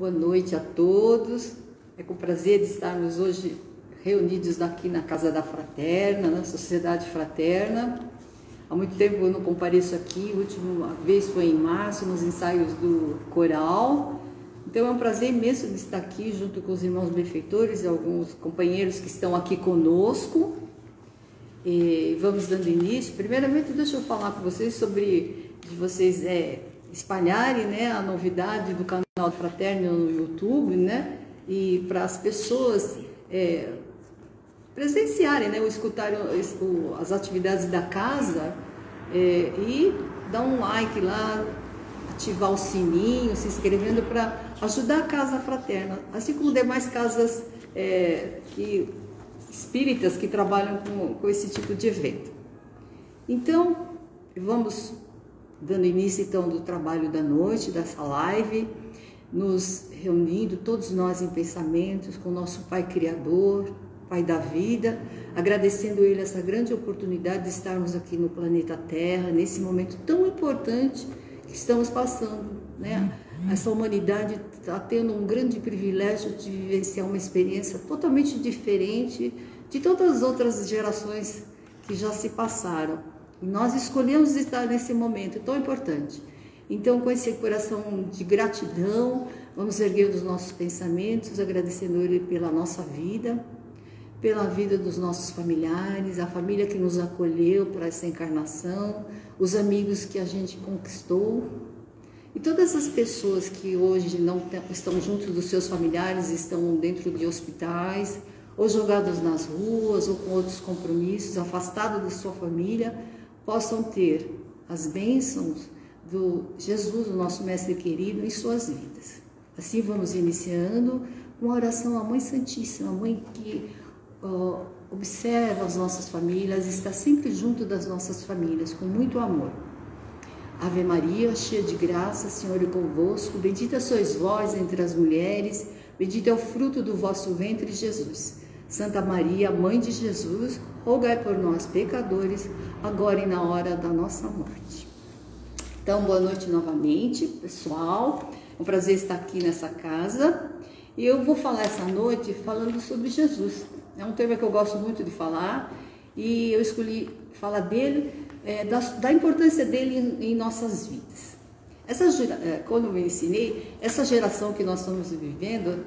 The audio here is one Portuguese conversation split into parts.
Boa noite a todos. É com prazer de estarmos hoje reunidos aqui na Casa da Fraterna, na Sociedade Fraterna. Há muito tempo eu não compareço aqui, a última vez foi em março, nos ensaios do coral. Então é um prazer imenso de estar aqui junto com os irmãos benfeitores e alguns companheiros que estão aqui conosco. E vamos dando início. Primeiramente, deixa eu falar com vocês sobre vocês espalharem, né, a novidade do canal Fraterno no YouTube, né, e para as pessoas presenciarem, né, ou escutarem as atividades da casa e dar um like lá, ativar o sininho, se inscrevendo para ajudar a Casa Fraterna, assim como demais casas espíritas que trabalham com esse tipo de evento. Então, vamos dando início então do trabalho da noite, dessa live, nos reunindo todos nós em pensamentos com o nosso Pai Criador, Pai da vida, agradecendo Ele essa grande oportunidade de estarmos aqui no planeta Terra, nesse momento tão importante que estamos passando, né? Essa humanidade está tendo um grande privilégio de vivenciar uma experiência totalmente diferente de todas as outras gerações que já se passaram. E nós escolhemos estar nesse momento tão importante. Então, com esse coração de gratidão, vamos erguer os nossos pensamentos, agradecendo Ele pela nossa vida, pela vida dos nossos familiares, a família que nos acolheu para essa encarnação, os amigos que a gente conquistou, e todas as pessoas que hoje não estão junto dos seus familiares, estão dentro de hospitais, ou jogados nas ruas, ou com outros compromissos, afastados da sua família, possam ter as bênçãos do Jesus, o nosso Mestre querido, em suas vidas. Assim vamos iniciando uma oração à Mãe Santíssima, a Mãe que observa as nossas famílias, está sempre junto das nossas famílias, com muito amor. Ave Maria, cheia de graça, Senhor é convosco, bendita sois vós entre as mulheres, bendito é o fruto do vosso ventre, Jesus. Santa Maria, Mãe de Jesus, rogai por nós, pecadores, agora e na hora da nossa morte. Então, boa noite novamente, pessoal. É um prazer estar aqui nessa casa. E eu vou falar essa noite falando sobre Jesus. É um tema que eu gosto muito de falar e eu escolhi falar dele, da importância dele em nossas vidas. Quando eu me ensinei, essa geração que nós estamos vivendo,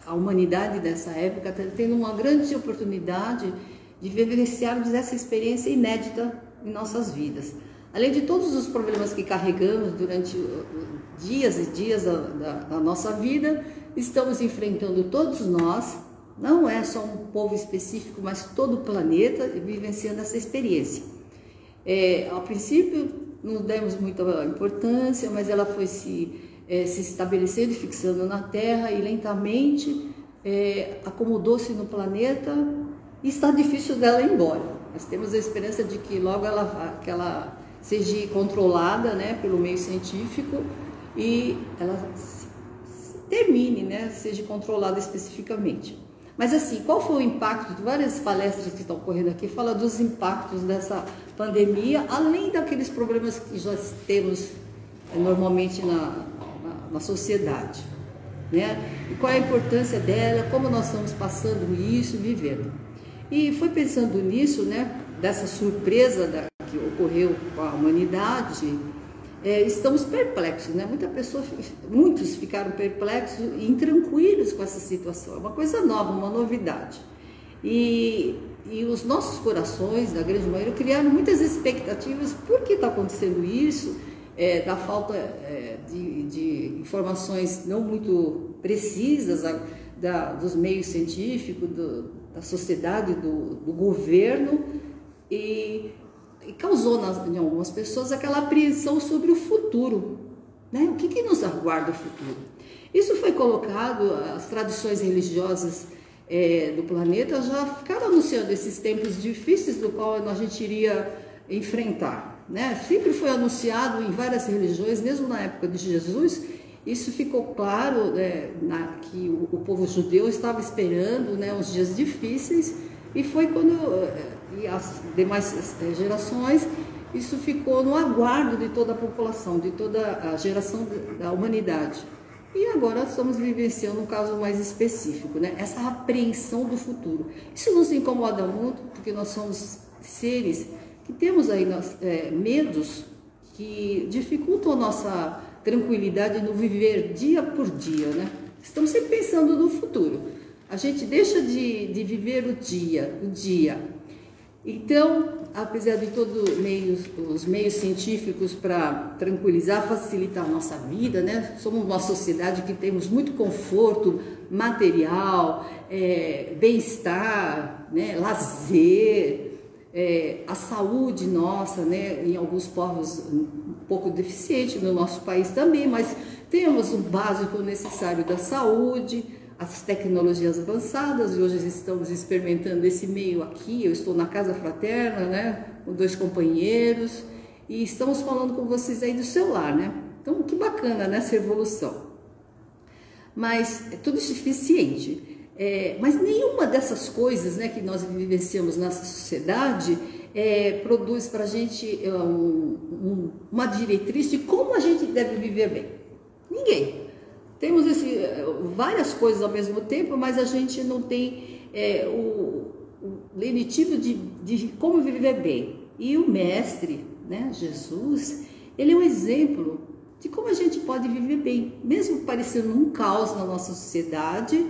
a humanidade dessa época está tendo uma grande oportunidade de vivenciarmos essa experiência inédita em nossas vidas. Além de todos os problemas que carregamos durante dias e dias da nossa vida, estamos enfrentando todos nós, não é só um povo específico, mas todo o planeta vivenciando essa experiência. A princípio, não demos muita importância, mas ela foi se estabelecendo e fixando na Terra e lentamente acomodou-se no planeta e está difícil dela ir embora. Nós temos a esperança de que logo que ela seja controlada, né, pelo meio científico e ela termine, né, seja controlada especificamente. Mas assim, qual foi o impacto de várias palestras que estão ocorrendo aqui? Fala dos impactos dessa pandemia, além daqueles problemas que já temos normalmente na sociedade, né? E qual é a importância dela, como nós estamos passando isso, vivendo. E foi pensando nisso, né, dessa surpresa que ocorreu com a humanidade, estamos perplexos, né? Muitos ficaram perplexos e intranquilos com essa situação. É uma coisa nova, uma novidade. E os nossos corações, da grande maioria, criaram muitas expectativas. Por que está acontecendo isso? Da falta de informações não muito precisas dos meios científicos, da sociedade, do governo, e causou em algumas pessoas aquela apreensão sobre o futuro, né? O que nos aguarda o futuro? Isso foi colocado, as tradições religiosas do planeta já ficaram anunciando esses tempos difíceis do qual a gente iria enfrentar, né? Sempre foi anunciado em várias religiões, mesmo na época de Jesus, isso ficou claro, que o povo judeu estava esperando, né, uns dias difíceis, e foi quando e as demais gerações, isso ficou no aguardo de toda a população, de toda a geração da humanidade. E agora estamos vivenciando um caso mais específico, né? Essa apreensão do futuro. Isso nos incomoda muito, porque nós somos seres que temos aí medos que dificultam a nossa tranquilidade no viver dia por dia, né? Estamos sempre pensando no futuro. A gente deixa de viver o dia. Então, apesar de todos os meios científicos para tranquilizar, facilitar a nossa vida, né? Somos uma sociedade que temos muito conforto material, bem-estar, né? Lazer, a saúde nossa, né? Em alguns povos um pouco deficiente, no nosso país também, mas temos o básico necessário da saúde, as tecnologias avançadas, e hoje estamos experimentando esse meio aqui. Eu estou na casa fraterna, né, com 2 companheiros, e estamos falando com vocês aí do celular, né? Então, que bacana, né, essa evolução. Mas é tudo suficiente. Mas nenhuma dessas coisas, né, que nós vivenciamos nessa sociedade produz para a gente uma diretriz de como a gente deve viver bem. Ninguém. Temos várias coisas ao mesmo tempo, mas a gente não tem o lenitivo de como viver bem. E o Mestre, né, Jesus, ele é um exemplo de como a gente pode viver bem, mesmo parecendo um caos na nossa sociedade,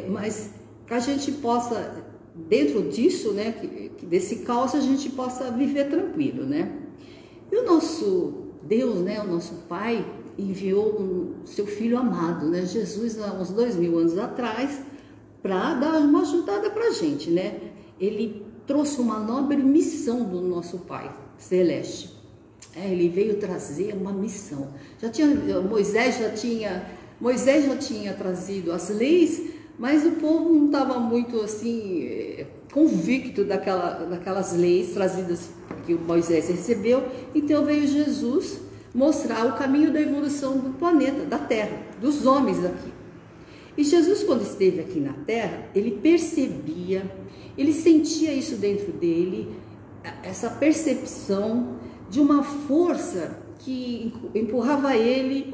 mas que a gente possa, dentro disso, né, desse caos, a gente possa viver tranquilo, né? E o nosso Deus, né, o nosso Pai, enviou o seu Filho amado, né, Jesus, há uns 2000 anos atrás, para dar uma ajudada para a gente, né? Ele trouxe uma nobre missão do nosso Pai Celeste. Ele veio trazer uma missão. Moisés já tinha trazido as leis, mas o povo não estava muito assim convicto daquelas leis trazidas que o Moisés recebeu. Então veio Jesus mostrar o caminho da evolução do planeta, da Terra, dos homens aqui. E Jesus, quando esteve aqui na Terra, ele percebia, ele sentia isso dentro dele, essa percepção de uma força que empurrava ele,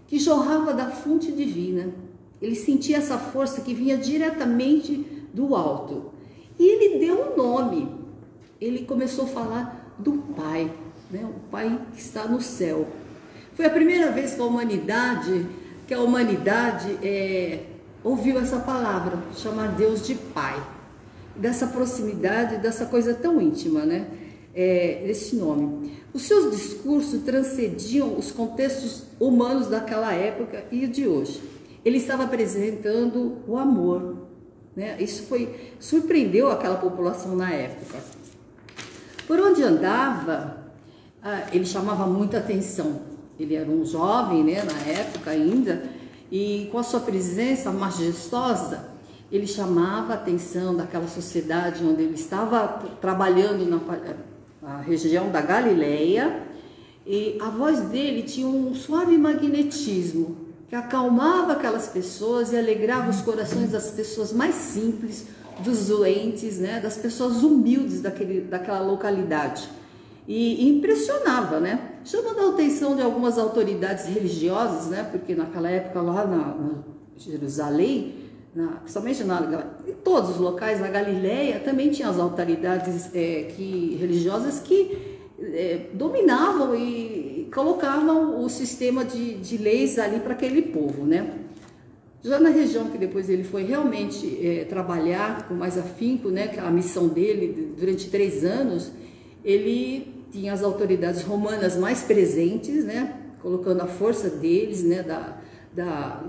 que jorrava da fonte divina. Ele sentia essa força que vinha diretamente do alto. E ele deu um nome. Ele começou a falar do Pai, né? O Pai que está no céu. Foi a primeira vez que a humanidade ouviu essa palavra, chamar Deus de Pai. Dessa proximidade, dessa coisa tão íntima, né? Esse nome. Os seus discursos transcendiam os contextos humanos daquela época e de hoje. Ele estava apresentando o amor, né? Isso surpreendeu aquela população na época. Por onde andava, ele chamava muita atenção. Ele era um jovem, né, na época ainda, e com a sua presença majestosa, ele chamava a atenção daquela sociedade onde ele estava trabalhando na região da Galileia, e a voz dele tinha um suave magnetismo que acalmava aquelas pessoas e alegrava os corações das pessoas mais simples, dos doentes, né, das pessoas humildes daquela localidade. E impressionava, né, chamando a atenção de algumas autoridades religiosas, né, porque naquela época lá na Jerusalém, principalmente em todos os locais, na Galileia, também tinha as autoridades religiosas que dominavam e colocavam o sistema de leis ali para aquele povo, né? Já na região que depois ele foi realmente trabalhar com mais afinco, né, que a missão dele durante 3 anos, ele tinha as autoridades romanas mais presentes, né, colocando a força deles, né,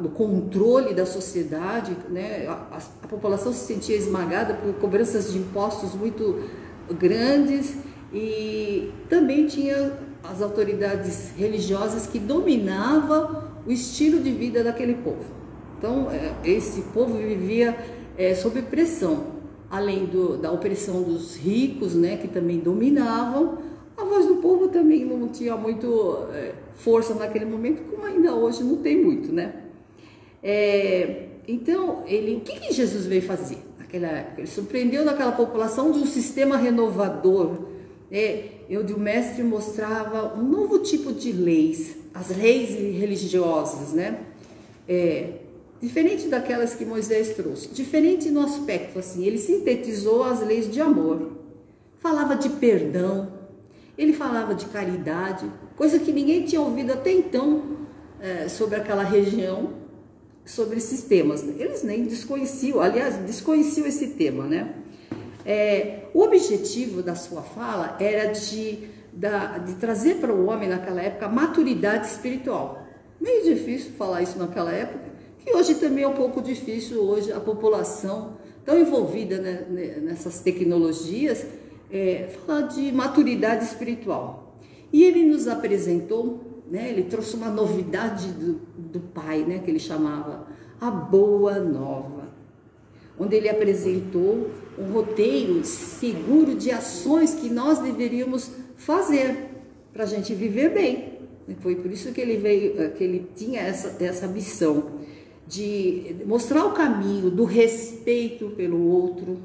do controle da sociedade, né? A população se sentia esmagada por cobranças de impostos muito grandes, e também tinha as autoridades religiosas que dominavam o estilo de vida daquele povo. Então, esse povo vivia sob pressão, além da opressão dos ricos, né, que também dominavam. A voz do povo também não tinha muito força naquele momento, como ainda hoje não tem muito, né? Então, o que Jesus veio fazer naquela época? Ele surpreendeu naquela população de um sistema renovador, onde o Mestre mostrava um novo tipo de leis, as leis religiosas, né? diferente daquelas que Moisés trouxe, diferente no aspecto assim, ele sintetizou as leis de amor, falava de perdão, ele falava de caridade, coisa que ninguém tinha ouvido até então sobre aquela região, sobre esses temas. Eles nem desconheciam, aliás, desconheciam esse tema, né? O objetivo da sua fala era de trazer para o homem naquela época maturidade espiritual. Meio difícil falar isso naquela época, que hoje também é um pouco difícil. Hoje a população tão envolvida, né, nessas tecnologias, falar de maturidade espiritual. E ele nos apresentou, né, ele trouxe uma novidade do Pai, né, que ele chamava a Boa Nova, onde ele apresentou um roteiro seguro de ações que nós deveríamos fazer para a gente viver bem. Foi por isso que ele veio, que ele tinha essa missão de mostrar o caminho do respeito pelo outro,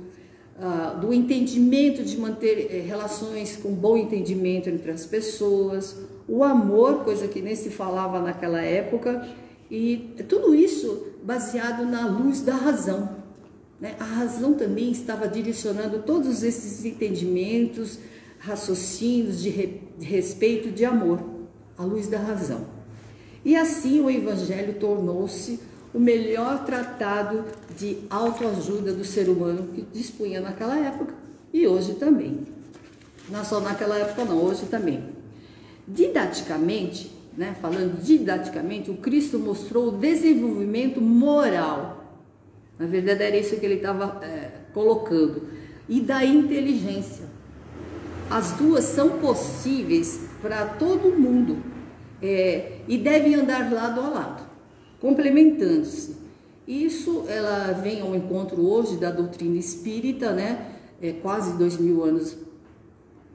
do entendimento, de manter relações com bom entendimento entre as pessoas, o amor, coisa que nem se falava naquela época, e tudo isso baseado na luz da razão, né? A razão também estava direcionando todos esses entendimentos, raciocínios de respeito, de amor, a luz da razão. E assim o Evangelho tornou-se o melhor tratado de autoajuda do ser humano que dispunha naquela época e hoje também. Não só naquela época não, hoje também. Didaticamente, né, falando didaticamente, o Cristo mostrou o desenvolvimento moral. Na verdade era isso que ele estava colocando. E da inteligência. As duas são possíveis para todo mundo e devem andar lado a lado, complementando-se. Isso ela vem ao encontro hoje da doutrina espírita, né? Quase 2000 anos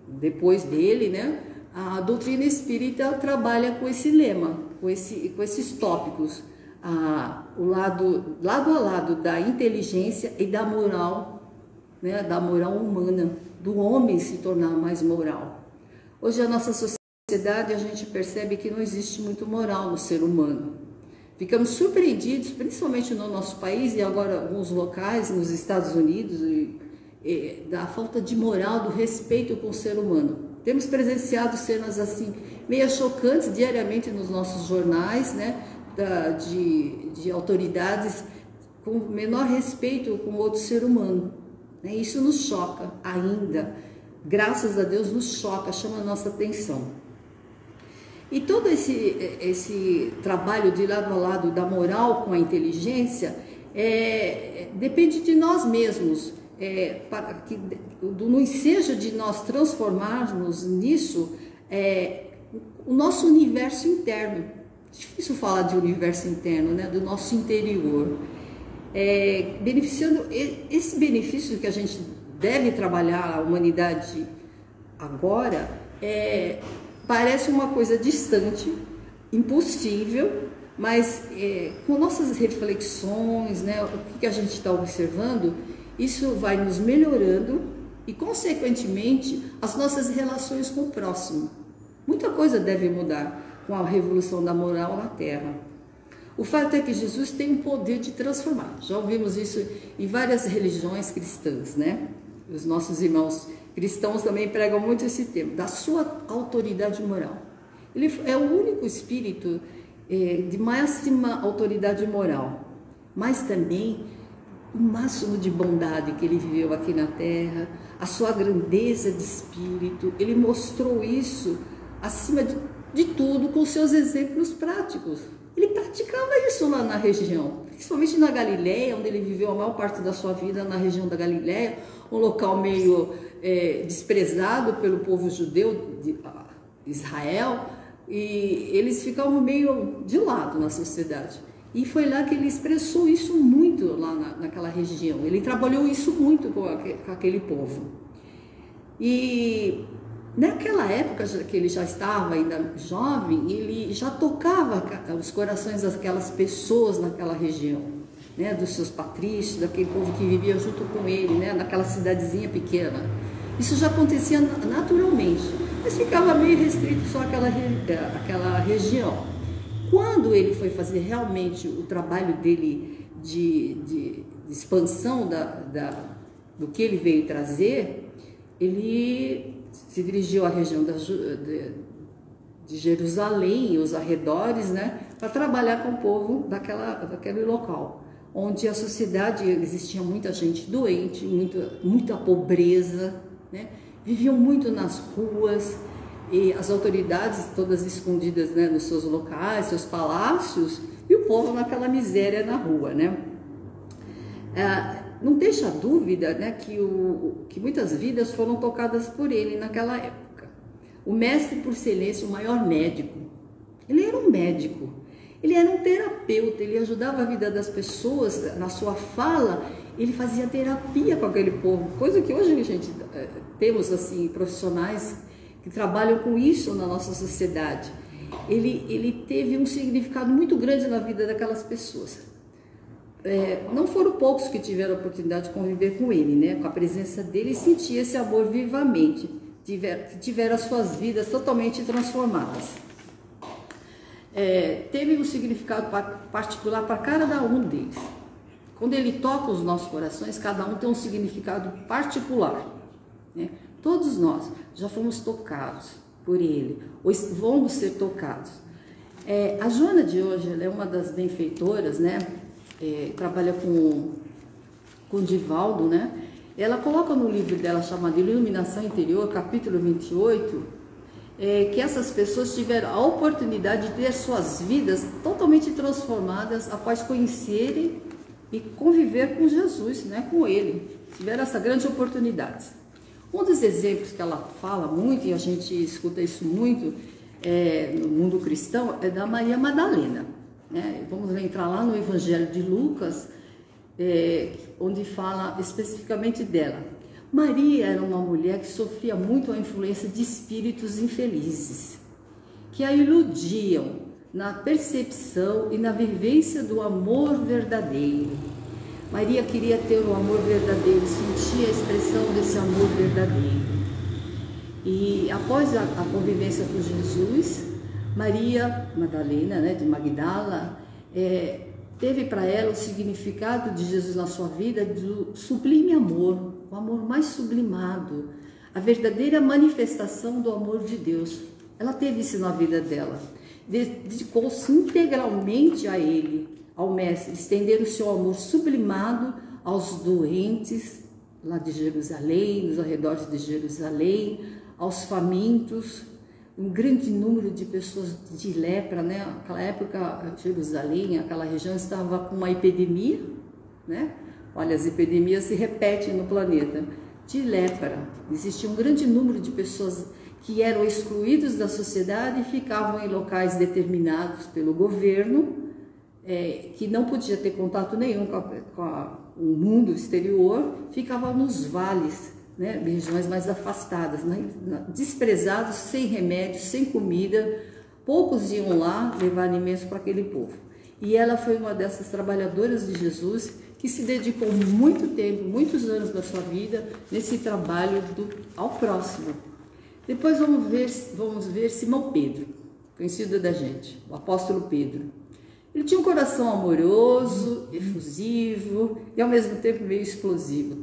depois dele, né? A doutrina espírita trabalha com esse lema, com esses tópicos, o lado a lado da inteligência e da moral, né? Da moral humana, do homem se tornar mais moral. Hoje a nossa sociedade, a gente percebe que não existe muito moral no ser humano. Ficamos surpreendidos, principalmente no nosso país e agora em alguns locais, nos Estados Unidos, da falta de moral, do respeito com o ser humano. Temos presenciado cenas assim, meio chocantes diariamente nos nossos jornais, né, de autoridades com menor respeito com outro ser humano. Isso nos choca ainda, graças a Deus nos choca, chama a nossa atenção. E todo esse trabalho de lado a lado da moral com a inteligência depende de nós mesmos, para que do ensejo de nós transformarmos nisso o nosso universo interno. Difícil falar de universo interno, né? Do nosso interior. Beneficiando esse benefício que a gente deve trabalhar a humanidade agora, parece uma coisa distante, impossível, mas com nossas reflexões, né, o que a gente está observando, isso vai nos melhorando e, consequentemente, as nossas relações com o próximo. Muita coisa deve mudar com a revolução da moral na Terra. O fato é que Jesus tem o poder de transformar. Já ouvimos isso em várias religiões cristãs, né? Os nossos irmãos cristãos também pregam muito esse tema, da sua autoridade moral. Ele é o único espírito de máxima autoridade moral, mas também o máximo de bondade que ele viveu aqui na Terra, a sua grandeza de espírito. Ele mostrou isso, acima de tudo, com seus exemplos práticos. Ele praticava isso lá na região, principalmente na Galileia, onde ele viveu a maior parte da sua vida, na região da Galileia, um local meio desprezado pelo povo judeu de Israel, e eles ficavam meio de lado na sociedade. E foi lá que ele expressou isso muito, lá naquela região. Ele trabalhou isso muito com aquele povo. E naquela época que ele já estava ainda jovem, ele já tocava os corações daquelas pessoas naquela região, né, dos seus patrícios, daquele povo que vivia junto com ele, né, naquela cidadezinha pequena. Isso já acontecia naturalmente, mas ficava meio restrito só àquela região. Quando ele foi fazer realmente o trabalho dele de expansão do que ele veio trazer, ele se dirigiu à região de Jerusalém e os arredores, né, para trabalhar com o povo daquele local, onde a sociedade existia muita gente doente, muita pobreza, né, viviam muito nas ruas, e as autoridades todas escondidas, né, nos seus locais, seus palácios, e o povo naquela miséria na rua, né. Não deixa dúvida, né, que muitas vidas foram tocadas por ele naquela época. O mestre por excelência, o maior médico, ele era um médico, ele era um terapeuta, ele ajudava a vida das pessoas, na sua fala, ele fazia terapia com aquele povo, coisa que hoje a gente temos assim, profissionais que trabalham com isso na nossa sociedade. Ele teve um significado muito grande na vida daquelas pessoas. Não foram poucos que tiveram a oportunidade de conviver com ele, né? Com a presença dele, e sentir esse amor vivamente, tiveram as suas vidas totalmente transformadas. Teve um significado particular para cada um deles. Quando ele toca os nossos corações, cada um tem um significado particular, né? Todos nós já fomos tocados por ele, ou vamos ser tocados. A Joana de hoje, ela é uma das benfeitoras, né? Trabalha com o Divaldo, né? Ela coloca no livro dela chamado Iluminação Interior, capítulo 28, que essas pessoas tiveram a oportunidade de ter suas vidas totalmente transformadas após conhecerem e conviver com Jesus, né? Com ele. Tiveram essa grande oportunidade. Um dos exemplos que ela fala muito, e a gente escuta isso muito no mundo cristão, é da Maria Madalena, né? Vamos entrar lá no Evangelho de Lucas, onde fala especificamente dela. Maria era uma mulher que sofria muito a influência de espíritos infelizes, que a iludiam na percepção e na vivência do amor verdadeiro. Maria queria ter o amor verdadeiro, sentia a expressão desse amor verdadeiro. E após a convivência com Jesus, Maria Madalena, né, de Magdala, teve para ela o significado de Jesus na sua vida do sublime amor, o amor mais sublimado, a verdadeira manifestação do amor de Deus. Ela teve isso na vida dela, dedicou-se integralmente a Ele, ao Mestre, estender o seu amor sublimado aos doentes lá de Jerusalém, nos arredores de Jerusalém, aos famintos, um grande número de pessoas de lepra, né? Naquela época, Jerusalém, aquela região estava com uma epidemia, né? Olha, as epidemias se repetem no planeta, de lepra. Existia um grande número de pessoas que eram excluídos da sociedade e ficavam em locais determinados pelo governo, que não podia ter contato nenhum com o mundo exterior, ficavam nos vales, né, regiões mais afastadas, né, desprezados, sem remédio, sem comida. Poucos iam lá levar alimentos para aquele povo. E ela foi uma dessas trabalhadoras de Jesus que se dedicou muito tempo, muitos anos da sua vida, nesse trabalho ao próximo. Depois vamos ver Simão Pedro, conhecido da gente, o apóstolo Pedro. Ele tinha um coração amoroso, efusivo e ao mesmo tempo meio explosivo.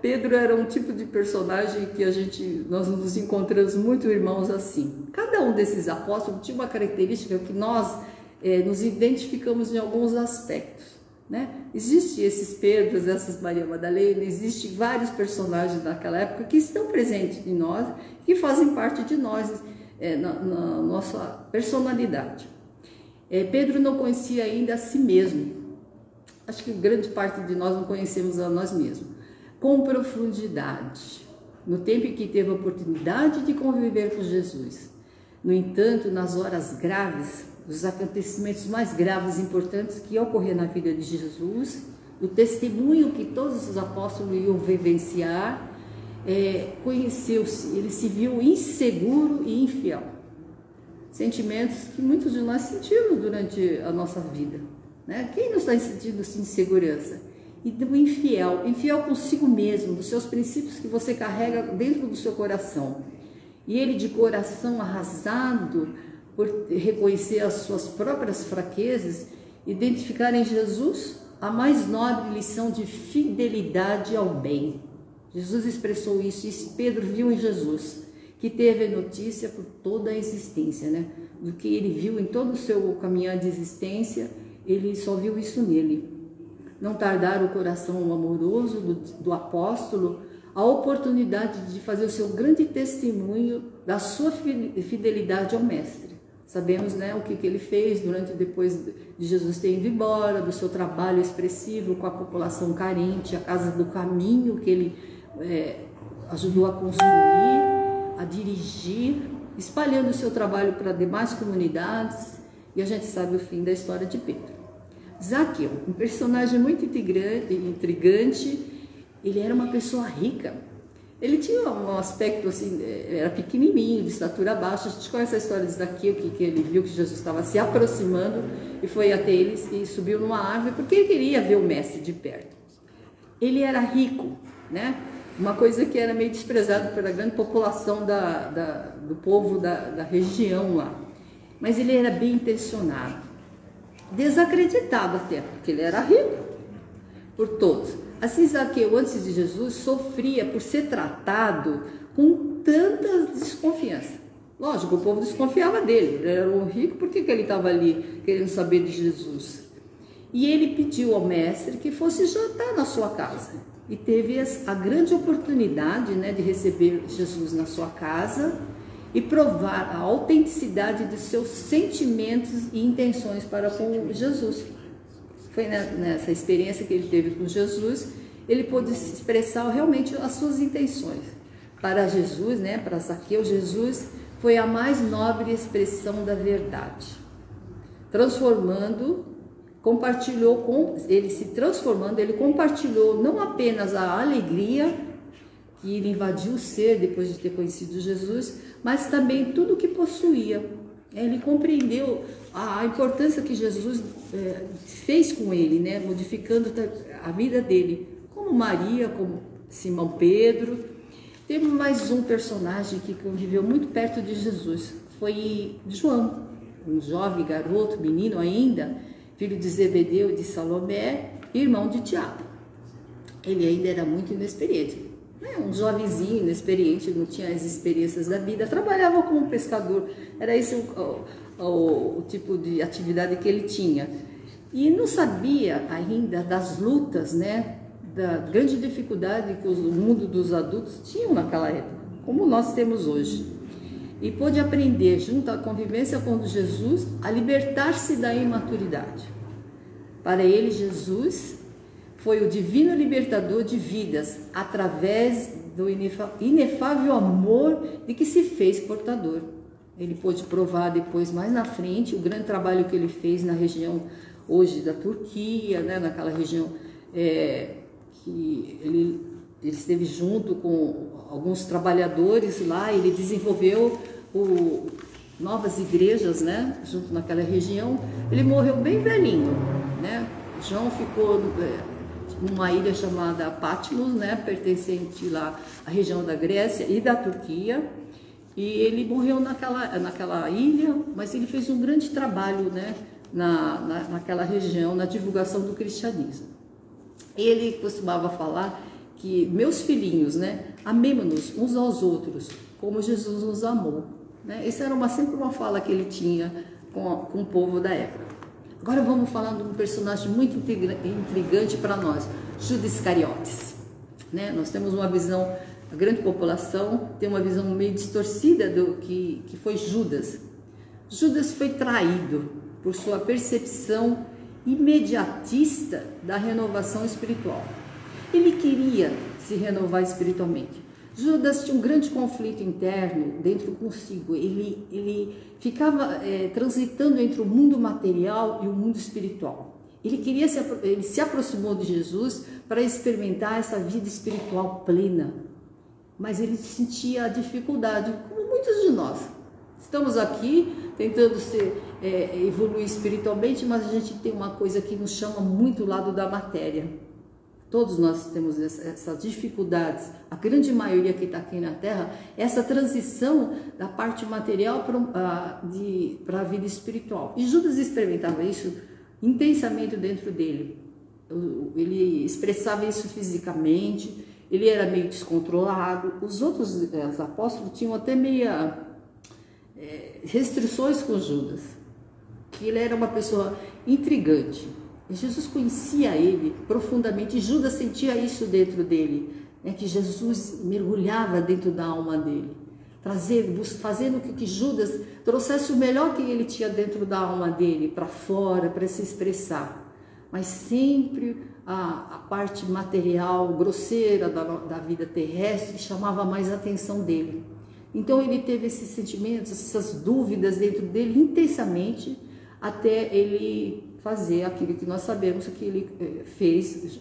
Pedro era um tipo de personagem que nós nos encontramos muito irmãos assim. Cada um desses apóstolos tinha uma característica que nós nos identificamos em alguns aspectos, né? Existem esses Pedros, essas Maria Madalena, existem vários personagens naquela época que estão presentes em nós, que fazem parte de nós, na nossa personalidade. Pedro não conhecia ainda a si mesmo. Acho que grande parte de nós não conhecemos a nós mesmos. Com profundidade, no tempo em que teve a oportunidade de conviver com Jesus. No entanto, nas horas graves, os acontecimentos mais graves e importantes que iam ocorrer na vida de Jesus, o testemunho que todos os apóstolos iam vivenciar, conheceu-se, ele se viu inseguro e infiel. Sentimentos que muitos de nós sentimos durante a nossa vida, né? Quem não está sentindo insegurança? E do infiel consigo mesmo, dos seus princípios que você carrega dentro do seu coração. E ele, de coração arrasado, por reconhecer as suas próprias fraquezas, identificar em Jesus a mais nobre lição de fidelidade ao bem. Jesus expressou isso e Pedro viu em Jesus, que teve a notícia por toda a existência, né? Do que ele viu em todo o seu caminhar de existência, ele só viu isso nele. Não tardara o coração amoroso do apóstolo a oportunidade de fazer o seu grande testemunho da sua fidelidade ao mestre. Sabemos, né, o que ele fez depois de Jesus ter ido embora, do seu trabalho expressivo com a população carente, a Casa do Caminho, que ele ajudou a construir, a dirigir, espalhando o seu trabalho para demais comunidades, e a gente sabe o fim da história de Pedro. Zaqueu, um personagem muito intrigante, ele era uma pessoa rica. Ele tinha um aspecto assim, era pequenininho, de estatura baixa. A gente conhece a história de Zaqueu, que ele viu que Jesus estava se aproximando e foi até eles e subiu numa árvore porque ele queria ver o mestre de perto. Ele era rico, né? Uma coisa que era meio desprezada pela grande população do povo da região lá. Mas ele era bem intencionado, desacreditado até, porque ele era rico por todos. Assim, Zaqueu, antes de Jesus, sofria por ser tratado com tanta desconfiança. Lógico, o povo desconfiava dele. Ele era um rico, por que ele estava ali querendo saber de Jesus? E ele pediu ao mestre que fosse jantar na sua casa. E teve a grande oportunidade, né, de receber Jesus na sua casa e provar a autenticidade de seus sentimentos e intenções para com Jesus. Foi nessa experiência que ele teve com Jesus, ele pôde expressar realmente as suas intenções. Para Jesus, né, para Zaqueu, Jesus foi a mais nobre expressão da verdade. Ele compartilhou não apenas a alegria que lhe invadiu o ser depois de ter conhecido Jesus, mas também tudo o que possuía. Ele compreendeu a importância que Jesus fez com ele, né? Modificando a vida dele, como Maria, como Simão Pedro. Teve mais um personagem que conviveu muito perto de Jesus, foi João, um jovem garoto, menino ainda, filho de Zebedeu e de Salomé, irmão de Tiago. Ele ainda era muito inexperiente, né? Um jovenzinho inexperiente, não tinha as experiências da vida, trabalhava como pescador, era esse o tipo de atividade que ele tinha. E não sabia ainda das lutas, né? Da grande dificuldade que o mundo dos adultos tinham naquela época, como nós temos hoje. E pôde aprender, junto à convivência com Jesus, a libertar-se da imaturidade. Para ele, Jesus foi o divino libertador de vidas, através do inefável amor de que se fez portador. Ele pôde provar depois, mais na frente, o grande trabalho que ele fez na região hoje da Turquia, né, naquela região que ele esteve junto com alguns trabalhadores lá. Ele desenvolveu novas igrejas, né, junto naquela região. Ele morreu bem velhinho, né? João ficou numa ilha chamada Patmos, né, pertencente lá à região da Grécia e da Turquia, e ele morreu naquela ilha, mas ele fez um grande trabalho, né, naquela região, na divulgação do cristianismo. Ele costumava falar que, meus filhinhos, né, amemo-nos uns aos outros, como Jesus nos amou, né? Essa era sempre uma fala que ele tinha com o povo da época. Agora vamos falar de um personagem muito intrigante para nós, Judas Iscariotes, né? Nós temos uma visão, a grande população tem uma visão meio distorcida do que foi Judas. Judas foi traído por sua percepção imediatista da renovação espiritual. Ele queria se renovar espiritualmente. Judas tinha um grande conflito interno dentro consigo. Ele ficava transitando entre o mundo material e o mundo espiritual. Ele se aproximou de Jesus para experimentar essa vida espiritual plena, mas ele sentia a dificuldade, como muitos de nós. Estamos aqui tentando evoluir espiritualmente, mas a gente tem uma coisa que nos chama muito o lado da matéria. todos nós temos essas dificuldades, a grande maioria que está aqui na Terra, essa transição da parte material para a vida espiritual. E Judas experimentava isso intensamente dentro dele. Ele expressava isso fisicamente, ele era meio descontrolado. Os outros apóstolos tinham até meia restrições com Judas, que ele era uma pessoa intrigante. E Jesus conhecia ele profundamente, e Judas sentia isso dentro dele, né? Que Jesus mergulhava dentro da alma dele, fazendo com que Judas trouxesse o melhor que ele tinha dentro da alma dele para fora, para se expressar. Mas sempre a parte material, grosseira da vida terrestre chamava mais a atenção dele. Então ele teve esses sentimentos, essas dúvidas dentro dele intensamente, até ele fazer aquilo que nós sabemos que ele fez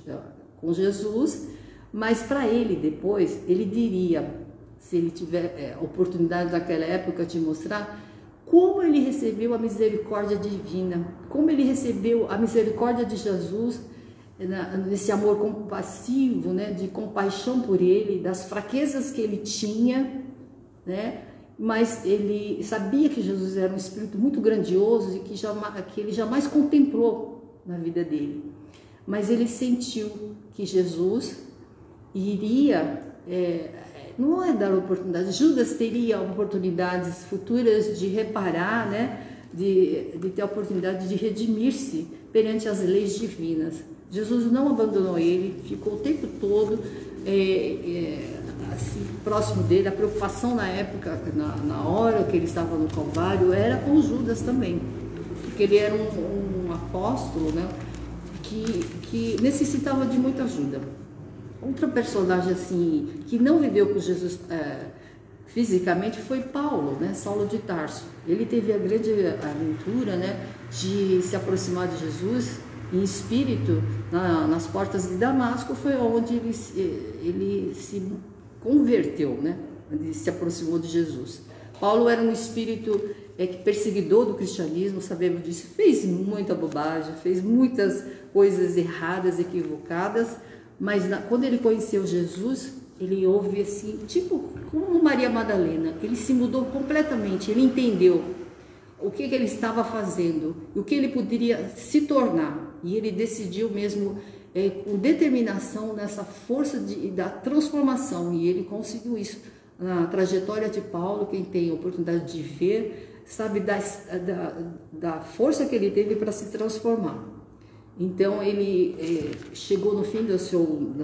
com Jesus. Mas para ele depois, ele diria, se ele tiver oportunidade naquela época de mostrar, como ele recebeu a misericórdia divina, como ele recebeu a misericórdia de Jesus, nesse amor compassivo, né, de compaixão por ele, das fraquezas que ele tinha, né, mas ele sabia que Jesus era um Espírito muito grandioso e que ele jamais contemplou na vida dele. Mas ele sentiu que Jesus iria... não é dar oportunidade, Judas teria oportunidades futuras de reparar, né, de ter a oportunidade de redimir-se perante as leis divinas. Jesus não abandonou ele, ficou o tempo todo assim, próximo dele. A preocupação na época, na hora que ele estava no Calvário, era com Judas também, porque ele era um apóstolo, né, que necessitava de muita ajuda. Outro personagem assim que não viveu com Jesus fisicamente foi Paulo, né? Saulo de Tarso. Ele teve a grande aventura, né, de se aproximar de Jesus em espírito nas portas de Damasco. Foi onde ele se converteu, né? Ele se aproximou de Jesus. Paulo era um espírito perseguidor do cristianismo, sabemos disso. Fez muita bobagem, fez muitas coisas erradas, equivocadas. Mas quando ele conheceu Jesus, ele houve assim, tipo como Maria Madalena, ele se mudou completamente, ele entendeu o que ele estava fazendo, o que ele poderia se tornar, e ele decidiu mesmo com determinação nessa força da transformação, e ele conseguiu isso. Na trajetória de Paulo, quem tem a oportunidade de ver, sabe da força que ele teve para se transformar. Então ele chegou no fim da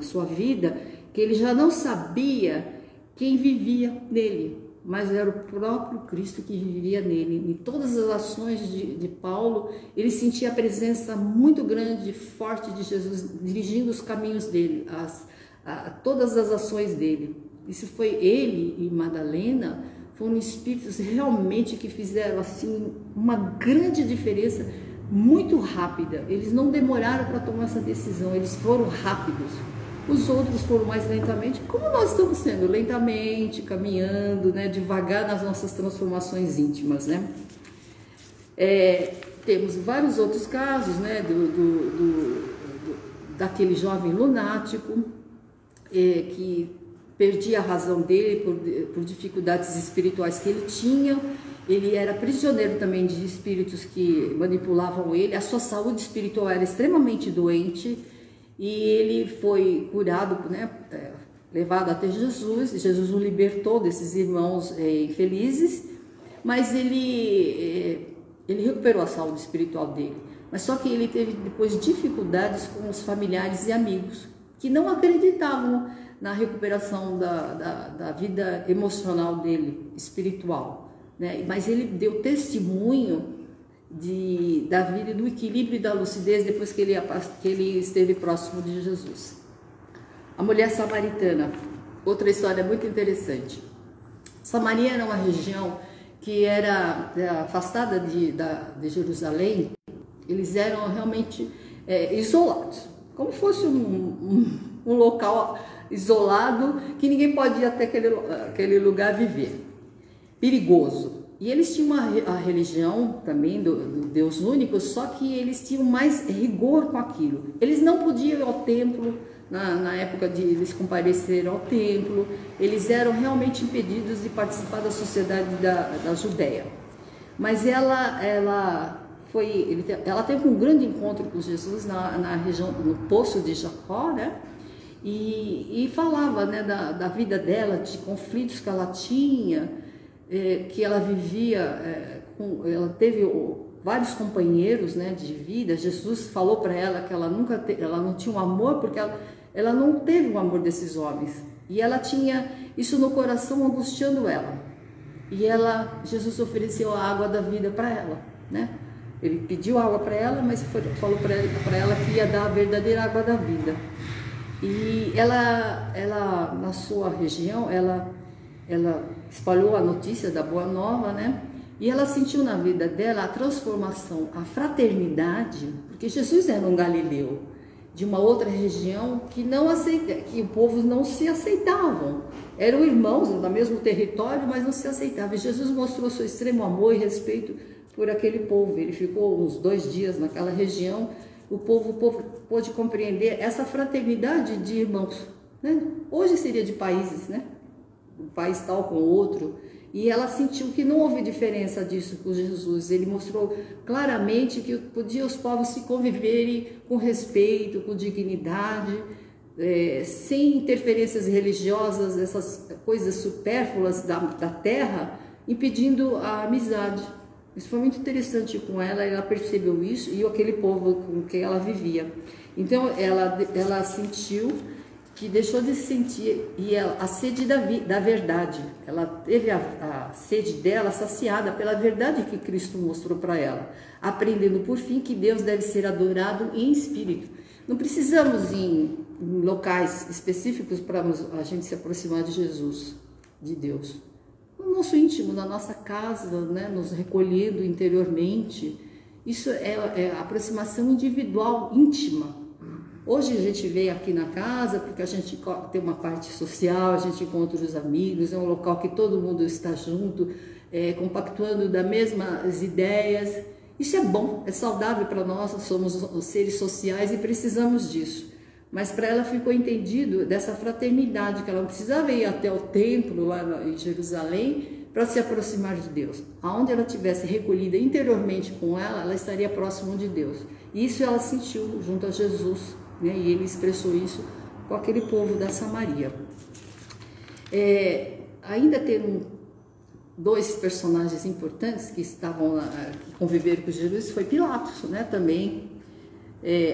sua vida, que ele já não sabia quem vivia nele, mas era o próprio Cristo que vivia nele. Em todas as ações de Paulo, ele sentia a presença muito grande, forte de Jesus, dirigindo os caminhos dele, todas as ações dele. Isso foi ele e Madalena, foram espíritos realmente que fizeram assim uma grande diferença, muito rápida. Eles não demoraram para tomar essa decisão, eles foram rápidos. Os outros foram mais lentamente, como nós estamos sendo, lentamente, caminhando, né, devagar nas nossas transformações íntimas, né? Temos vários outros casos, né, daquele jovem lunático que perdia a razão dele por dificuldades espirituais que ele tinha. Ele era prisioneiro também de espíritos que manipulavam ele. A sua saúde espiritual era extremamente doente e ele foi curado, né, levado até Jesus. Jesus o libertou desses irmãos infelizes, mas ele recuperou a saúde espiritual dele. Mas só que ele teve depois dificuldades com os familiares e amigos que não acreditavam na recuperação da vida emocional dele, espiritual, né? Mas ele deu testemunho da vida, do equilíbrio e da lucidez depois que ele esteve próximo de Jesus. A mulher samaritana, outra história muito interessante. Samaria era uma região que era afastada de Jerusalém. Eles eram realmente isolados, como fosse um local isolado que ninguém pode ir até aquele lugar viver, perigoso. E eles tinham a religião também do Deus único, só que eles tinham mais rigor com aquilo. Eles não podiam ir ao templo na época de eles comparecerem ao templo, eles eram realmente impedidos de participar da sociedade da Judéia. Mas ela teve um grande encontro com Jesus na região, no Poço de Jacó, né? E falava, né, da vida dela, de conflitos que ela tinha, que ela vivia, ela teve vários companheiros, né, de vida. Jesus falou para ela que ela não tinha um amor, porque ela não teve o amor desses homens, e ela tinha isso no coração angustiando ela. E Jesus ofereceu a água da vida para ela, né? Ele pediu água para ela, mas falou para ela que ia dar a verdadeira água da vida. E ela na sua região, ela espalhou a notícia da Boa Nova, né? E ela sentiu na vida dela a transformação, a fraternidade, porque Jesus era um galileu de uma outra região que o povo não se aceitavam. Eram irmãos do mesmo território, mas não se aceitavam. E Jesus mostrou seu extremo amor e respeito por aquele povo. Ele ficou uns 2 dias naquela região. O povo pôde compreender essa fraternidade de irmãos, né? Hoje seria de países, né? Um país tal com o outro. E ela sentiu que não houve diferença disso com Jesus. Ele mostrou claramente que podia os povos se conviverem com respeito, com dignidade, sem interferências religiosas, essas coisas supérfluas da terra, impedindo a amizade. Isso foi muito interessante com ela percebeu isso e aquele povo com quem ela vivia. Então ela sentiu que deixou de sentir a sede da verdade. Ela teve a sede dela saciada pela verdade que Cristo mostrou para ela, aprendendo por fim que Deus deve ser adorado em espírito. Não precisamos ir em locais específicos para a gente se aproximar de Jesus, de Deus. No nosso íntimo, na nossa casa, né, nos recolhendo interiormente. Isso é a aproximação individual, íntima. Hoje a gente vem aqui na casa porque a gente tem uma parte social, a gente encontra os amigos, é um local que todo mundo está junto, compactuando das mesmas ideias. Isso é bom, é saudável para nós, somos seres sociais e precisamos disso. Mas para ela ficou entendido dessa fraternidade, que ela não precisava ir até o templo lá em Jerusalém para se aproximar de Deus. Aonde ela estivesse recolhida interiormente com ela estaria próximo de Deus. E isso ela sentiu junto a Jesus, né? E ele expressou isso com aquele povo da Samaria. Ainda tem 2 personagens importantes que estavam lá, que conviveram com Jesus, foi Pilatos, né? Também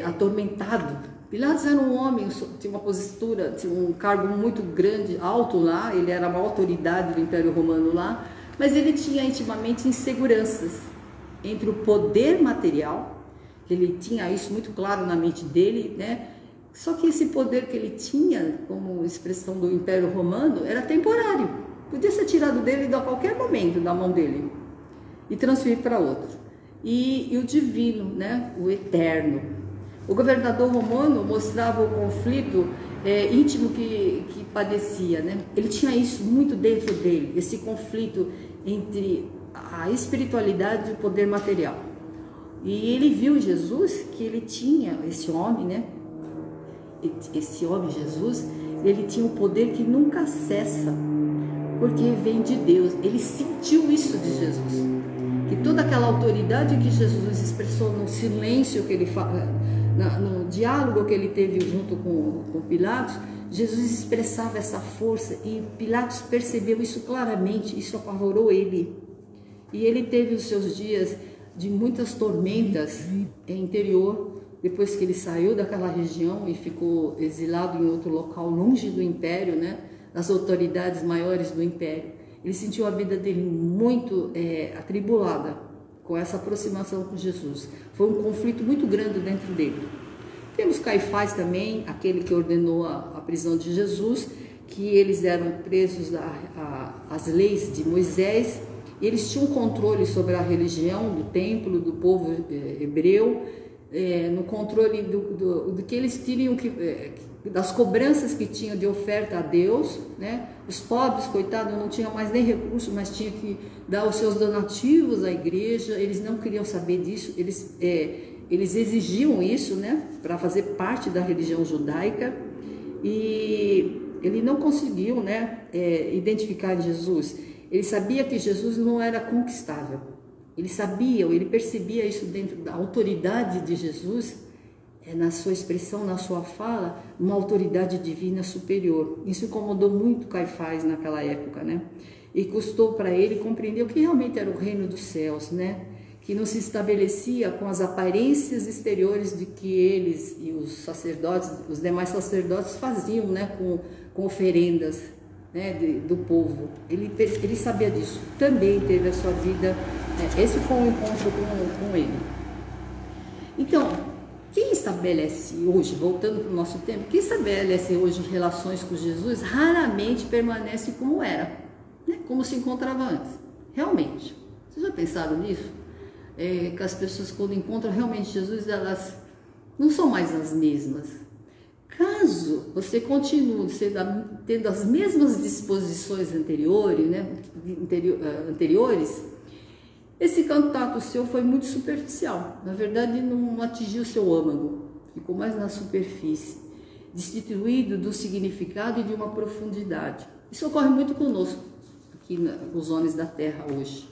atormentado. Pilatos era um homem, tinha uma postura, tinha um cargo muito grande, alto lá, ele era uma autoridade do Império Romano lá, mas ele tinha intimamente inseguranças entre o poder material, que ele tinha isso muito claro na mente dele, né? Só que esse poder que ele tinha, como expressão do Império Romano, era temporário, podia ser tirado dele a qualquer momento da mão dele e transferir para outro. E o divino, né? O eterno. O governador romano mostrava o conflito íntimo que padecia, né? Ele tinha isso muito dentro dele, esse conflito entre a espiritualidade e o poder material. E ele viu Jesus que ele tinha, esse homem, né? Esse homem, Jesus, ele tinha um poder que nunca cessa, porque vem de Deus. Ele sentiu isso de Jesus, que toda aquela autoridade que Jesus expressou no silêncio que ele fala, no diálogo que ele teve junto com Pilatos, Jesus expressava essa força e Pilatos percebeu isso claramente, isso apavorou ele. E ele teve os seus dias de muitas tormentas interior, depois que ele saiu daquela região e ficou exilado em outro local, longe do império, né, das autoridades maiores do império. Ele sentiu a vida dele muito atribulada com essa aproximação com Jesus. Foi um conflito muito grande dentro dele. Temos Caifás também, aquele que ordenou a prisão de Jesus, que eles eram presos às leis de Moisés, e eles tinham controle sobre a religião do templo, do povo hebreu, no controle do que eles tinham das cobranças que tinham de oferta a Deus, né? Os pobres, coitados, não tinham mais nem recurso, mas tinham que dar os seus donativos à igreja. Eles não queriam saber disso, eles eles exigiam isso, né, para fazer parte da religião judaica, e ele não conseguiu, né, identificar Jesus. Ele sabia que Jesus não era conquistável. Ele sabia, ou ele percebia isso dentro da autoridade de Jesus, na sua expressão, na sua fala, uma autoridade divina superior. Isso incomodou muito Caifás naquela época, né? E custou para ele compreender o que realmente era o reino dos céus, né? Que não se estabelecia com as aparências exteriores de que eles e os sacerdotes, os demais sacerdotes faziam, né? Com oferendas, né? Do povo. Ele sabia disso. Também teve a sua vida. Esse foi um encontro com ele. Então, quem estabelece hoje, voltando para o nosso tempo, quem estabelece hoje relações com Jesus raramente permanece como era, né? Como se encontrava antes. Realmente. Vocês já pensaram nisso? Que as pessoas, quando encontram realmente Jesus, elas não são mais as mesmas. Caso você continue tendo as mesmas disposições anteriores, né? Anteriores, esse contato seu foi muito superficial. Na verdade, não atingiu o seu âmago, ficou mais na superfície, destituído do significado e de uma profundidade. Isso ocorre muito conosco, aqui nos homens da Terra hoje.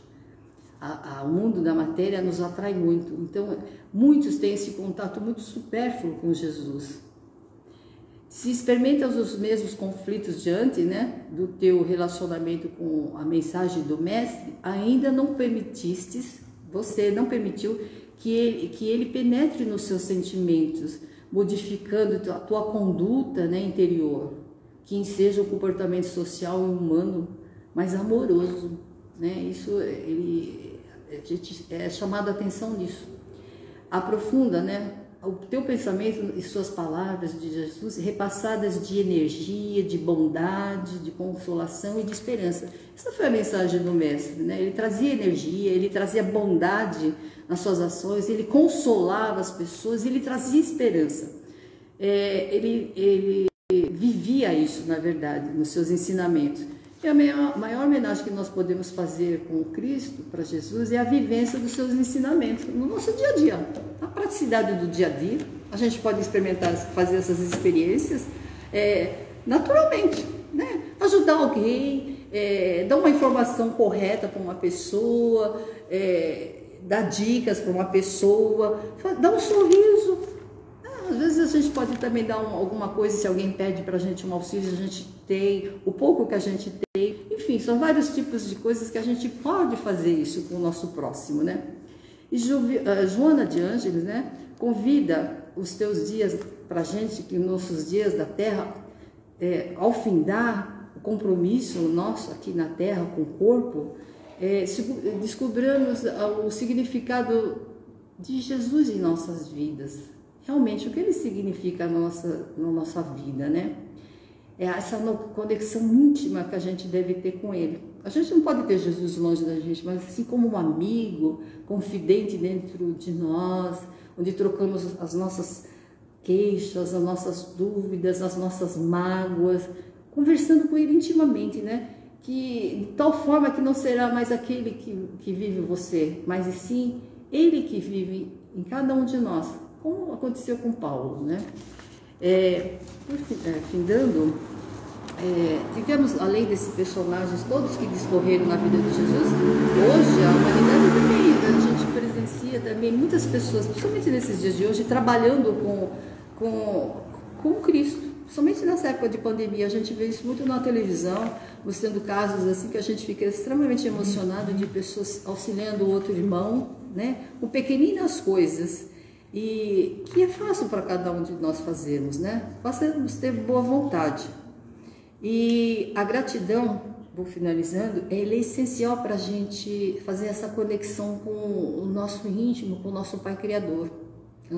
O mundo da matéria nos atrai muito. Então, muitos têm esse contato muito supérfluo com Jesus. Se experimentam os mesmos conflitos diante, né, do teu relacionamento com a mensagem do Mestre, ainda não você não permitiu que ele penetre nos seus sentimentos, modificando a tua conduta, né, interior, que seja um comportamento social e humano mais amoroso, né? Isso a gente é chamado a atenção nisso. Aprofunda, né, o teu pensamento e suas palavras de Jesus repassadas de energia, de bondade, de consolação e de esperança. Essa foi a mensagem do Mestre, né? Ele trazia energia, ele trazia bondade nas suas ações, ele consolava as pessoas, ele trazia esperança. Ele vivia isso, na verdade, nos seus ensinamentos. E a maior homenagem que nós podemos fazer com Cristo, para Jesus, é a vivência dos seus ensinamentos no nosso dia a dia, na praticidade do dia a dia. A gente pode experimentar, fazer essas experiências naturalmente, né? Ajudar alguém, dar uma informação correta para uma pessoa, dar dicas para uma pessoa, dar um sorriso. Às vezes a gente pode também dar alguma coisa, se alguém pede para a gente um auxílio, a gente tem, o pouco que a gente tem. Enfim, são vários tipos de coisas que a gente pode fazer isso com o nosso próximo, né? E Joana de Ângeles, né, convida os teus dias para a gente, que nossos dias da Terra, ao findar o compromisso nosso aqui na Terra com o corpo, descobramos o significado de Jesus em nossas vidas. Realmente, o que ele significa na nossa vida, né? É essa conexão íntima que a gente deve ter com ele. A gente não pode ter Jesus longe da gente, mas assim como um amigo, confidente dentro de nós, onde trocamos as nossas queixas, as nossas dúvidas, as nossas mágoas, conversando com ele intimamente, né? De tal forma que não será mais aquele que vive você, mas e sim ele que vive em cada um de nós, como aconteceu com Paulo, né? Findando, tivemos, além desses personagens todos que discorreram na vida de Jesus, hoje a humanidade também, a gente presencia também muitas pessoas, principalmente nesses dias de hoje, trabalhando com Cristo. Somente nessa época de pandemia, a gente vê isso muito na televisão, mostrando casos assim que a gente fica extremamente emocionado de pessoas auxiliando o outro irmão, né? Com pequeninas coisas. E que é fácil para cada um de nós fazermos, né? Basta ter boa vontade. E a gratidão, vou finalizando, ela é essencial para a gente fazer essa conexão com o nosso íntimo, com o nosso Pai Criador,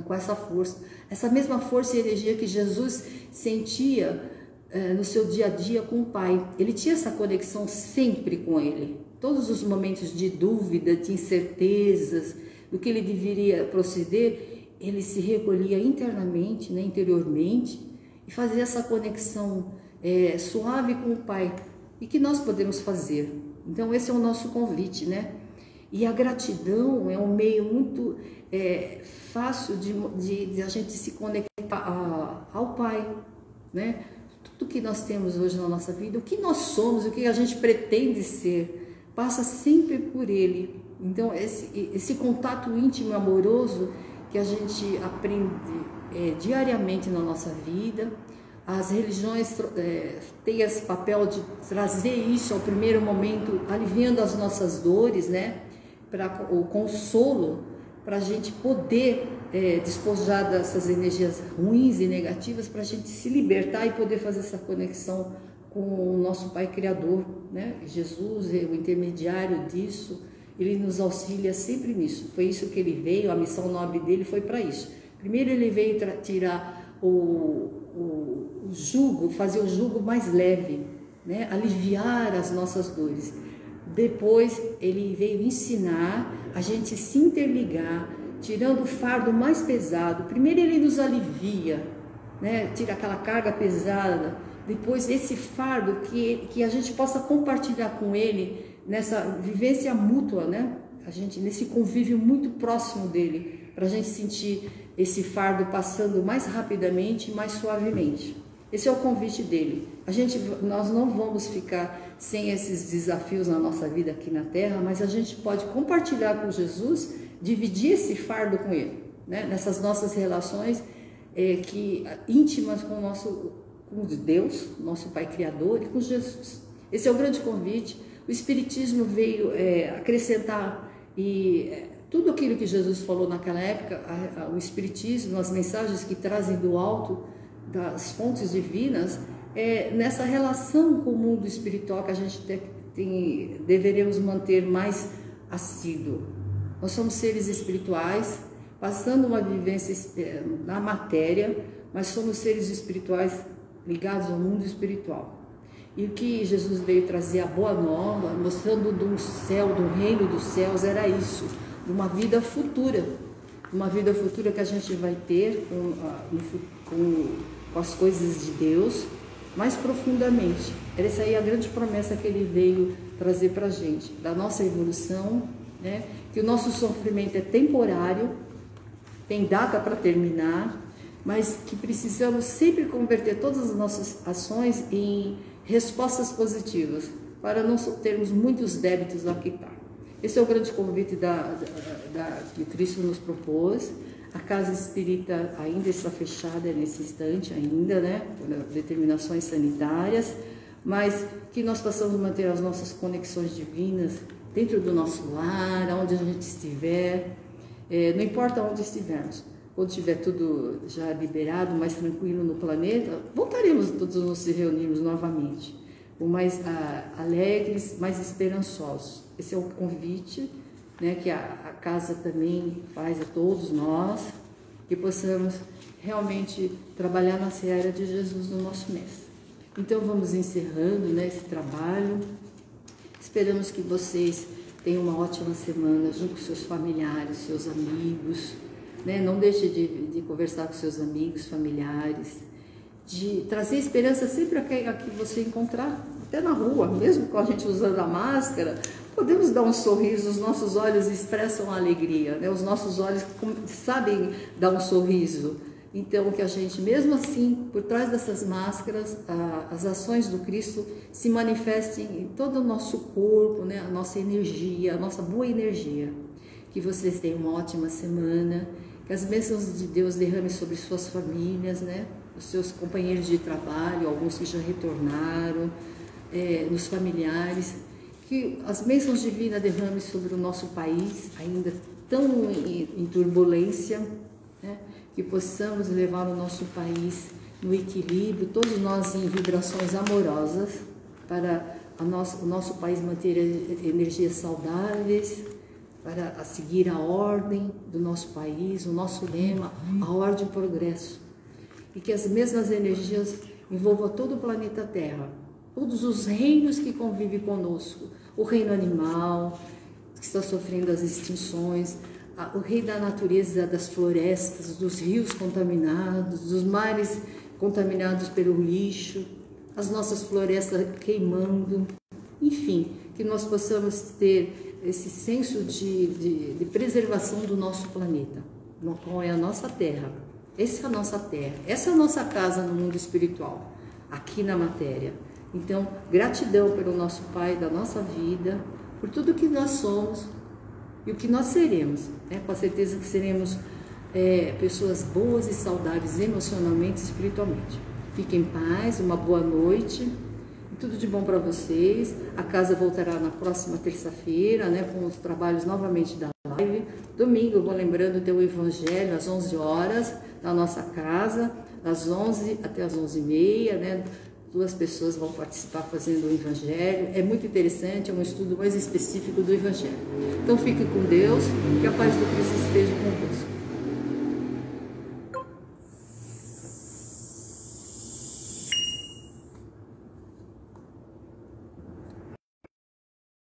com essa força. Essa mesma força e energia que Jesus sentia no seu dia a dia com o Pai. Ele tinha essa conexão sempre com Ele. Todos os momentos de dúvida, de incertezas, do que ele deveria proceder, ele se recolhia internamente, né, interiormente, e fazia essa conexão suave com o Pai. E que nós podemos fazer? Então esse é o nosso convite, né? E a gratidão é um meio muito fácil de a gente se conectar ao Pai, né? Tudo que nós temos hoje na nossa vida, o que nós somos, o que a gente pretende ser, passa sempre por Ele. Então, esse contato íntimo e amoroso que a gente aprende diariamente na nossa vida. As religiões têm esse papel de trazer isso ao primeiro momento, aliviando as nossas dores, né? Para o consolo, para a gente poder despojar dessas energias ruins e negativas, para a gente se libertar e poder fazer essa conexão com o nosso Pai Criador, né? Jesus é o intermediário disso, Ele nos auxilia sempre nisso. Foi isso que Ele veio, a missão nobre dele foi para isso. Primeiro Ele veio tirar o jugo, fazer o jugo mais leve, né? Aliviar as nossas dores. Depois Ele veio ensinar a gente se interligar, tirando o fardo mais pesado. Primeiro Ele nos alivia, né? Tira aquela carga pesada. Depois esse fardo que a gente possa compartilhar com Ele nessa vivência mútua, né? A gente nesse convívio muito próximo dele, para a gente sentir esse fardo passando mais rapidamente e mais suavemente. Esse é o convite dele. Nós não vamos ficar sem esses desafios na nossa vida aqui na Terra, mas a gente pode compartilhar com Jesus, dividir esse fardo com Ele, né? Nessas nossas relações íntimas com Deus, nosso Pai Criador, e com Jesus. Esse é o grande convite. O Espiritismo veio acrescentar tudo aquilo que Jesus falou naquela época. O Espiritismo, as mensagens que trazem do alto, das fontes divinas, nessa relação com o mundo espiritual que a gente deveremos manter mais assíduo. Nós somos seres espirituais, passando uma vivência na matéria, mas somos seres espirituais ligados ao mundo espiritual. E o que Jesus veio trazer, a boa nova, mostrando do céu, do reino dos céus, era isso, de uma vida futura. Uma vida futura que a gente vai ter com as coisas de Deus, mais profundamente. Essa aí é a grande promessa que Ele veio trazer para a gente, da nossa evolução, né? Que o nosso sofrimento é temporário, tem data para terminar, mas que precisamos sempre converter todas as nossas ações em respostas positivas, para não termos muitos débitos a quitar. Esse é o grande convite que Cristo nos propôs. A casa espírita ainda está fechada nesse instante, ainda, né, por determinações sanitárias, mas que nós possamos manter as nossas conexões divinas dentro do nosso lar, onde a gente estiver, não importa onde estivermos. Quando estiver tudo já liberado, mais tranquilo no planeta, voltaremos todos nos reunirmos novamente, mais alegres, mais esperançosos. Esse é o convite, né, que a casa também faz a todos nós, que possamos realmente trabalhar na seara de Jesus, no nosso Mestre. Então vamos encerrando, né, esse trabalho. Esperamos que vocês tenham uma ótima semana junto com seus familiares, seus amigos, né? Não deixe de conversar com seus amigos, familiares, de trazer esperança sempre a que você encontrar, até na rua, mesmo com a gente usando a máscara, podemos dar um sorriso, os nossos olhos expressam a alegria, né? Os nossos olhos sabem dar um sorriso. Então, que a gente, mesmo assim, por trás dessas máscaras, as ações do Cristo se manifestem em todo o nosso corpo, né? A nossa energia, a nossa boa energia. Que vocês tenham uma ótima semana, que as bênçãos de Deus derramem sobre suas famílias, né? Os seus companheiros de trabalho, alguns que já retornaram, nos familiares, que as bênçãos divinas derramem sobre o nosso país, ainda tão em turbulência, né? Que possamos levar o nosso país no equilíbrio, todos nós em vibrações amorosas, para o nosso país manter energias saudáveis, para seguir a ordem do nosso país, o nosso lema, a ordem e o progresso. E que as mesmas energias envolvam todo o planeta Terra, todos os reinos que convivem conosco, o reino animal, que está sofrendo as extinções, o reino da natureza, das florestas, dos rios contaminados, dos mares contaminados pelo lixo, as nossas florestas queimando, enfim, que nós possamos ter esse senso de preservação do nosso planeta, no qual é a nossa Terra. Essa é a nossa Terra, essa é a nossa casa no mundo espiritual, aqui na matéria. Então, gratidão pelo nosso Pai da nossa vida, por tudo que nós somos e o que nós seremos, né? Com a certeza que seremos pessoas boas e saudáveis emocionalmente e espiritualmente. Fiquem em paz, uma boa noite, tudo de bom para vocês. A casa voltará na próxima terça-feira, né, com os trabalhos novamente da live. Domingo, eu vou lembrando, tem o Evangelho às 11 horas na nossa casa, das 11 até as 11h30, né? 2 pessoas vão participar fazendo o Evangelho. É muito interessante, é um estudo mais específico do Evangelho. Então fique com Deus, que a paz do Cristo esteja convosco.